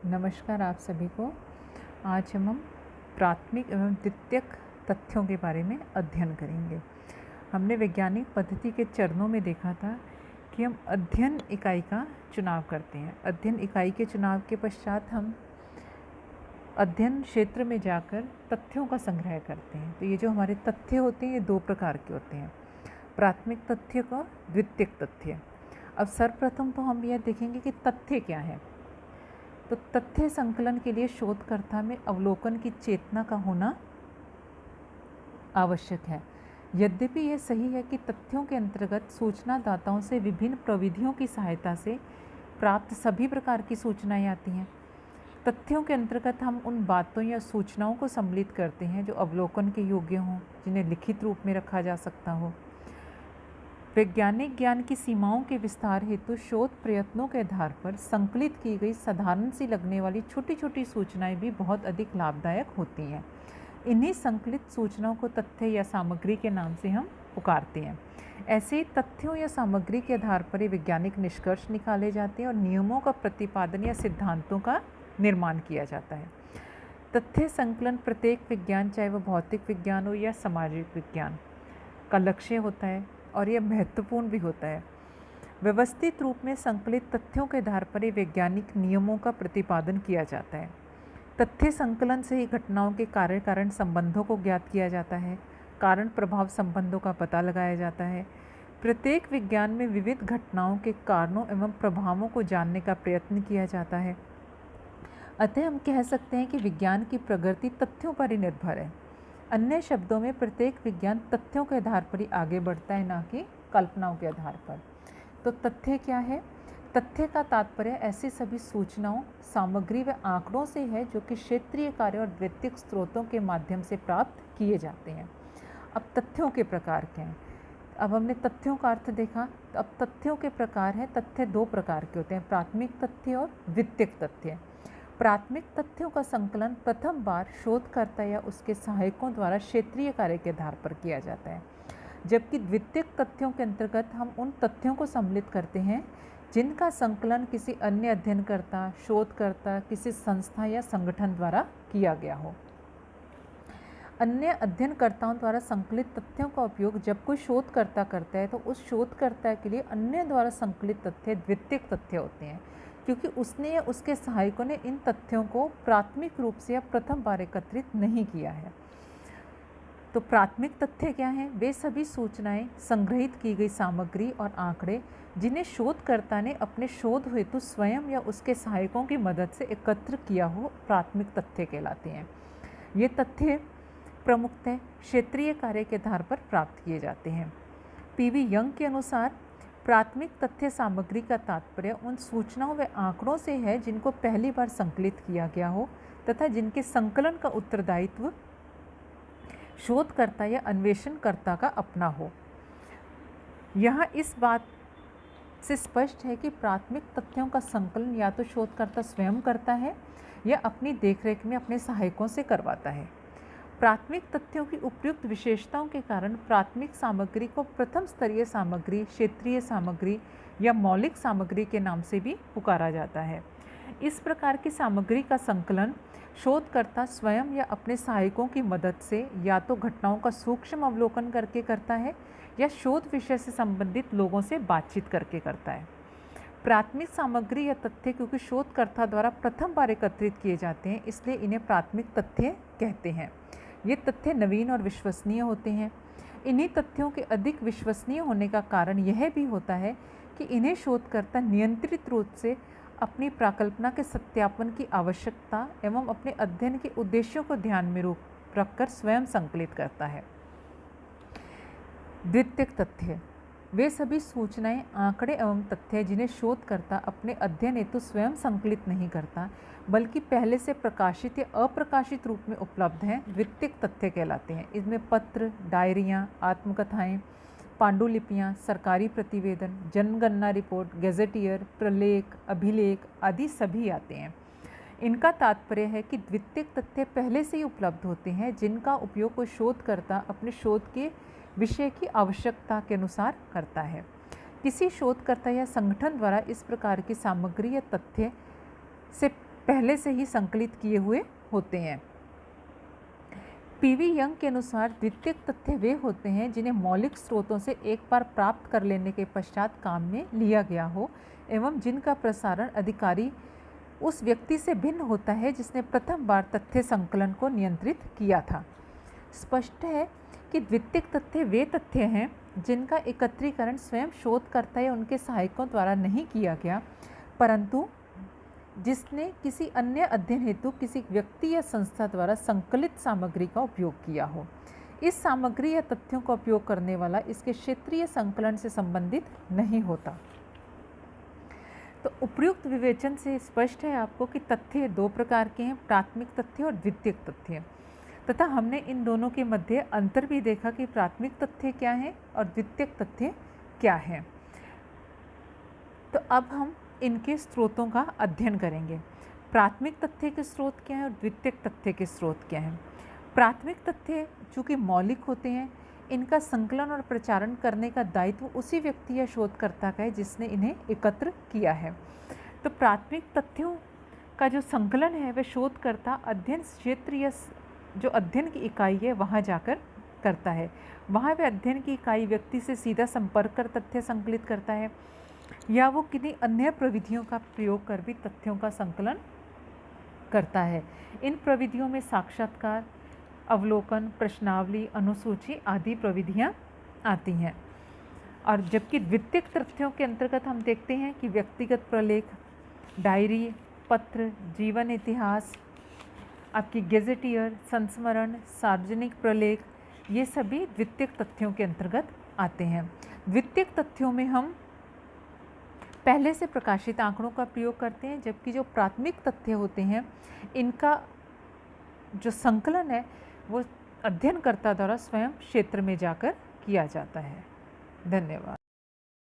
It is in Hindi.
नमस्कार आप सभी को। आज हम प्राथमिक एवं द्वितीयक तथ्यों के बारे में अध्ययन करेंगे। हमने वैज्ञानिक पद्धति के चरणों में देखा था कि हम अध्ययन इकाई का चुनाव करते हैं। अध्ययन इकाई के चुनाव के पश्चात हम अध्ययन क्षेत्र में जाकर तथ्यों का संग्रह करते हैं। तो ये जो हमारे तथ्य होते हैं ये दो प्रकार के होते हैं, प्राथमिक तथ्य और द्वितीयक तथ्य। अब सर्वप्रथम तो हम यह देखेंगे कि तथ्य क्या है। तो तथ्य संकलन के लिए शोधकर्ता में अवलोकन की चेतना का होना आवश्यक है। यद्यपि यह सही है कि तथ्यों के अंतर्गत सूचनादाताओं से विभिन्न प्रविधियों की सहायता से प्राप्त सभी प्रकार की सूचनाएं आती हैं। तथ्यों के अंतर्गत हम उन बातों या सूचनाओं को सम्मिलित करते हैं जो अवलोकन के योग्य हों, जिन्हें लिखित रूप में रखा जा सकता हो। वैज्ञानिक ज्ञान की सीमाओं के विस्तार हेतु शोध प्रयत्नों के आधार पर संकलित की गई साधारण सी लगने वाली छोटी छोटी सूचनाएं भी बहुत अधिक लाभदायक होती हैं। इन्हीं संकलित सूचनाओं को तथ्य या सामग्री के नाम से हम पुकारते हैं। ऐसे ही तथ्यों या सामग्री के आधार पर ही वैज्ञानिक निष्कर्ष निकाले जाते हैं और नियमों का प्रतिपादन या सिद्धांतों का निर्माण किया जाता है। तथ्य संकलन प्रत्येक विज्ञान, चाहे वह भौतिक विज्ञान हो या सामाजिक विज्ञान, का लक्ष्य होता है और यह महत्वपूर्ण भी होता है। व्यवस्थित रूप में संकलित तथ्यों के आधार पर ही वैज्ञानिक नियमों का प्रतिपादन किया जाता है। तथ्य संकलन से ही घटनाओं के कार्य कारण संबंधों को ज्ञात किया जाता है, कारण प्रभाव संबंधों का पता लगाया जाता है। प्रत्येक विज्ञान में विविध घटनाओं के कारणों एवं प्रभावों को जानने का प्रयत्न किया जाता है। अतः हम कह सकते हैं कि विज्ञान की प्रगति तथ्यों पर ही निर्भर है। अन्य शब्दों में प्रत्येक विज्ञान तथ्यों के आधार पर ही आगे बढ़ता है, ना कि कल्पनाओं के आधार पर। तो तथ्य क्या है? तथ्य का तात्पर्य ऐसी सभी सूचनाओं, सामग्री व आंकड़ों से है जो कि क्षेत्रीय कार्य और द्वितीयक स्रोतों के माध्यम से प्राप्त किए जाते हैं। अब तथ्यों के प्रकार क्या हैं? अब हमने तथ्यों का अर्थ देखा, तो अब तथ्यों के प्रकार हैं। तथ्य दो प्रकार के होते हैं, प्राथमिक तथ्य और द्वितीयक तथ्य। प्राथमिक तथ्यों का संकलन प्रथम बार शोधकर्ता या उसके सहायकों द्वारा क्षेत्रीय कार्य के आधार पर किया जाता है, जबकि द्वितीयक तथ्यों के अंतर्गत हम उन तथ्यों को सम्मिलित करते हैं जिनका संकलन किसी अन्य अध्ययनकर्ता, शोधकर्ता, किसी संस्था या संगठन द्वारा किया गया हो। अन्य अध्ययनकर्ताओं द्वारा संकलित तथ्यों का उपयोग जब कोई शोधकर्ता करता है तो उस शोधकर्ता के लिए अन्य द्वारा संकलित तथ्य द्वितीयक तथ्य होते हैं, क्योंकि उसने या उसके सहायकों ने इन तथ्यों को प्राथमिक रूप से या प्रथम बार एकत्रित नहीं किया है। तो प्राथमिक तथ्य क्या हैं? वे सभी सूचनाएं, संग्रहित की गई सामग्री और आंकड़े जिन्हें शोधकर्ता ने अपने शोध हेतु स्वयं या उसके सहायकों की मदद से एकत्र किया हो, प्राथमिक तथ्य कहलाते हैं। ये तथ्य प्रमुखतः क्षेत्रीय कार्य के आधार पर प्राप्त किए जाते हैं। पीवी यंग के अनुसार प्राथमिक तथ्य सामग्री का तात्पर्य उन सूचनाओं व आंकड़ों से है जिनको पहली बार संकलित किया गया हो तथा जिनके संकलन का उत्तरदायित्व शोधकर्ता या अन्वेषणकर्ता का अपना हो। यहाँ इस बात से स्पष्ट है कि प्राथमिक तथ्यों का संकलन या तो शोधकर्ता स्वयं करता है या अपनी देखरेख में अपने सहायकों से करवाता है। प्राथमिक तथ्यों की उपयुक्त विशेषताओं के कारण प्राथमिक सामग्री को प्रथम स्तरीय सामग्री, क्षेत्रीय सामग्री या मौलिक सामग्री के नाम से भी पुकारा जाता है। इस प्रकार की सामग्री का संकलन शोधकर्ता स्वयं या अपने सहायकों की मदद से या तो घटनाओं का सूक्ष्म अवलोकन करके करता है या शोध विषय से संबंधित लोगों से बातचीत करके करता है। प्राथमिक सामग्री या तथ्य क्योंकि शोधकर्ता द्वारा प्रथम बार एकत्रित किए जाते हैं, इसलिए इन्हें प्राथमिक तथ्य कहते हैं। ये तथ्य नवीन और विश्वसनीय होते हैं। इन्हीं तथ्यों के अधिक विश्वसनीय होने का कारण यह भी होता है कि इन्हें शोधकर्ता नियंत्रित रूप से अपनी प्राकल्पना के सत्यापन की आवश्यकता एवं अपने अध्ययन के उद्देश्यों को ध्यान में रखकर स्वयं संकलित करता है। द्वितीयक तथ्य वे सभी सूचनाएं, आंकड़े एवं तथ्य जिन्हें शोधकर्ता अपने अध्ययन हेतु स्वयं संकलित नहीं करता बल्कि पहले से प्रकाशित या अप्रकाशित रूप में उपलब्ध हैं, द्वितीयक तथ्य कहलाते हैं। इसमें पत्र, डायरियाँ, आत्मकथाएं, पांडुलिपियाँ, सरकारी प्रतिवेदन, जनगणना रिपोर्ट, गैजेटियर, प्रलेख, अभिलेख आदि सभी आते हैं। इनका तात्पर्य है कि द्वितीयक तथ्य पहले से ही उपलब्ध होते हैं जिनका उपयोग कोई शोधकर्ता अपने शोध के विषय की आवश्यकता के अनुसार करता है। किसी शोधकर्ता या संगठन द्वारा इस प्रकार की सामग्री या तथ्य से पहले से ही संकलित किए हुए होते हैं। पीवी यंग के अनुसार द्वितीयक तथ्य वे होते हैं जिन्हें मौलिक स्रोतों से एक बार प्राप्त कर लेने के पश्चात काम में लिया गया हो एवं जिनका प्रसारण अधिकारी उस व्यक्ति से भिन्न होता है जिसने प्रथम बार तथ्य संकलन को नियंत्रित किया था। स्पष्ट है कि द्वितीयक तथ्य वे तथ्य हैं जिनका एकत्रीकरण स्वयं शोधकर्ता या उनके सहायकों द्वारा नहीं किया गया, परंतु जिसने किसी अन्य अध्ययन हेतु किसी व्यक्ति या संस्था द्वारा संकलित सामग्री का उपयोग किया हो। इस सामग्री या तथ्यों का उपयोग करने वाला इसके क्षेत्रीय संकलन से संबंधित नहीं होता। तो उपयुक्त विवेचन से स्पष्ट है आपको कि तथ्य दो प्रकार के हैं, प्राथमिक तथ्य और द्वितीयक तथ्य, तथा हमने इन दोनों के मध्य अंतर भी देखा कि प्राथमिक तथ्य क्या है और द्वितीयक तथ्य क्या है। तो अब हम इनके स्रोतों का अध्ययन करेंगे। प्राथमिक तथ्य के स्रोत क्या हैं और द्वितीयक तथ्य के स्रोत क्या हैं। प्राथमिक तथ्य चूँकि मौलिक होते हैं, इनका संकलन और प्रचारण करने का दायित्व उसी व्यक्ति या शोधकर्ता का है जिसने इन्हें एकत्र किया है। तो प्राथमिक तथ्यों का जो संकलन है वह शोधकर्ता अध्ययन क्षेत्र या जो अध्ययन की इकाई है वहाँ जाकर करता है। वहाँ वह अध्ययन की इकाई व्यक्ति से सीधा संपर्क कर तथ्य संकलित करता है या वो किन्हीं अन्य प्रविधियों का प्रयोग कर भी तथ्यों का संकलन करता है। इन प्रविधियों में साक्षात्कार, अवलोकन, प्रश्नावली, अनुसूची आदि प्रविधियाँ आती हैं। और जबकि द्वितीयक तथ्यों के अंतर्गत हम देखते हैं कि व्यक्तिगत प्रलेख, डायरी, पत्र, जीवन इतिहास, आपकी गेजेटियर, संस्मरण, सार्वजनिक प्रलेख, ये सभी द्वितीयक तथ्यों के अंतर्गत आते हैं। द्वितीयक तथ्यों में हम पहले से प्रकाशित आंकड़ों का प्रयोग करते हैं, जबकि जो प्राथमिक तथ्य होते हैं इनका जो संकलन है वो अध्ययनकर्ता द्वारा स्वयं क्षेत्र में जाकर किया जाता है। धन्यवाद।